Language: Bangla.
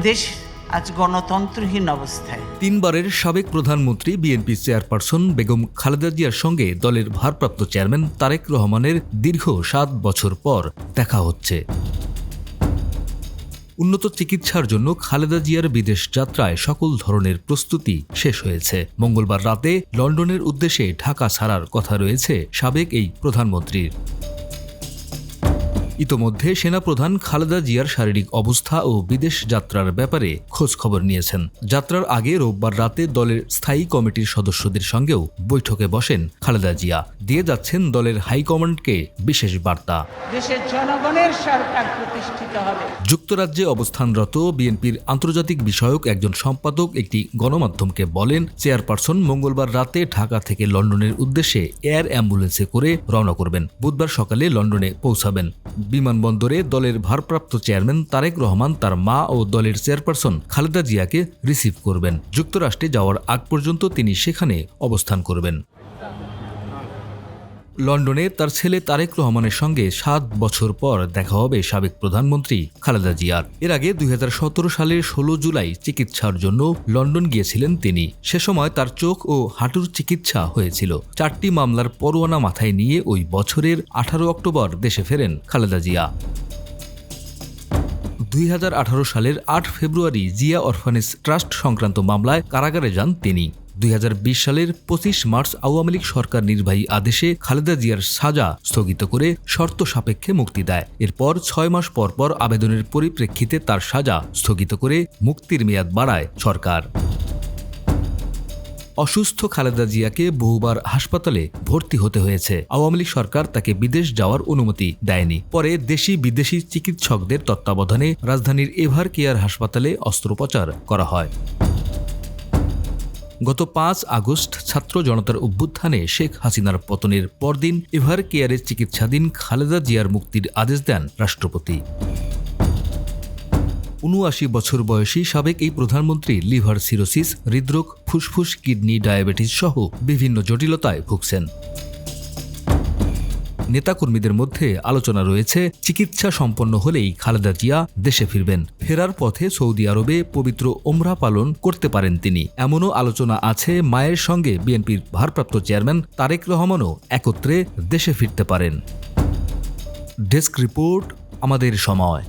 দেশ আজ গণতন্ত্রহীন অবস্থায়। তিনবারের সাবেক প্রধানমন্ত্রী বিএনপি চেয়ারপারসন বেগম খালেদা জিয়ার সঙ্গে দলের ভারপ্রাপ্ত চেয়ারম্যান তারেক রহমানের দীর্ঘ 7 বছর পর দেখা হচ্ছে। উন্নত চিকিৎসার জন্য খালেদা জিয়ার বিদেশ যাত্রায় সকল ধরনের প্রস্তুতি শেষ হয়েছে। মঙ্গলবার রাতে লন্ডনের উদ্দেশ্যে ঢাকা ছাড়ার কথা রয়েছে সাবেক এই প্রধানমন্ত্রীর। ইতোমধ্যে সেনাপ্রধান খালেদা জিয়ার শারীরিক অবস্থা ও বিদেশ যাত্রার ব্যাপারে খোঁজ খবর নিয়েছেন। যাত্রার আগে রোববার রাতে দলের স্থায়ী কমিটির সদস্যদের সঙ্গেও বৈঠকে বসেন খালেদা জিয়া। দিয়ে যাচ্ছেন দলের হাইকমান্ডকে বিশেষ বার্তা। দেশের জনগণের সরকার প্রতিষ্ঠিত হবে। যুক্তরাজ্যে অবস্থানরত বিএনপির আন্তর্জাতিক বিষয়ক একজন সম্পাদক একটি গণমাধ্যমকে বলেন, চেয়ারপারসন মঙ্গলবার রাতে ঢাকা থেকে লন্ডনের উদ্দেশ্যে এয়ার অ্যাম্বুলেন্সে করে রওনা করবেন। বুধবার সকালে লন্ডনে পৌঁছাবেন। বিমানবন্দরে দলের ভারপ্রাপ্ত চেয়ারম্যান তারেক রহমান তার মা ও দলের চেয়ারপারসন খালেদা জিয়াকে রিসিভ করবেন। যুক্তরাষ্ট্রে যাওয়ার আগ পর্যন্ত তিনি সেখানে অবস্থান করবেন। লন্ডনে তার ছেলে তারেক রহমানের সঙ্গে 7 বছর পর দেখা হবে সাবেক প্রধানমন্ত্রী খালেদা জিয়ার। এর আগে 2017 সালের 16 জুলাই চিকিৎসার জন্য লন্ডন গিয়েছিলেন তিনি। সে সময় তার চোখ ও হাঁটুর চিকিৎসা হয়েছিল। 4টি মামলার পরোয়ানা মাথায় নিয়ে ওই বছরের 18 অক্টোবর দেশে ফেরেন খালেদা জিয়া। 2018 সালের 8 ফেব্রুয়ারি জিয়া অরফানেজ ট্রাস্ট সংক্রান্ত মামলায় কারাগারে যান তিনি। 2020 সালের 25 মার্চ আওয়ামী লীগ সরকার নির্বাহী আদেশে খালেদা জিয়ার সাজা স্থগিত করে শর্ত সাপেক্ষে মুক্তি দেয়। এরপর 6 মাস পর পর আবেদনের পরিপ্রেক্ষিতে তার সাজা স্থগিত করে মুক্তির মেয়াদ বাড়ায় সরকার। অসুস্থ খালেদা জিয়াকে বহুবার হাসপাতালে ভর্তি হতে হয়েছে। আওয়ামী লীগ সরকার তাকে বিদেশ যাওয়ার অনুমতি দেয়নি। পরে দেশি বিদেশি চিকিৎসকদের তত্ত্বাবধানে রাজধানীর এভার কেয়ার হাসপাতালে অস্ত্রোপচার করা হয়। গত 5 আগস্ট ছাত্র জনতার অভ্যুত্থানে শেখ হাসিনার পতনের পরদিন এভার কেয়ারে চিকিৎসাধীন খালেদা জিয়ার মুক্তির আদেশ দেন রাষ্ট্রপতি। 79 বছর বয়সী সাবেক এই প্রধানমন্ত্রী লিভার সিরোসিস, হৃদরোগ, ফুসফুস, কিডনি, ডায়াবেটিস সহ বিভিন্ন জটিলতায় ভুগছেন। নেতাকর্মীদের মধ্যে আলোচনা রয়েছে, চিকিৎসা সম্পন্ন হলেই খালেদা জিয়া দেশে ফিরবেন। ফেরার পথে সৌদি আরবে পবিত্র ওমরা পালন করতে পারেন তিনি। এমনও আলোচনা আছে মায়ের সঙ্গে বিএনপির ভারপ্রাপ্ত চেয়ারম্যান তারেক রহমানও একত্রে দেশে ফিরতে পারেন। ডেস্ক রিপোর্ট, আমাদের সময়।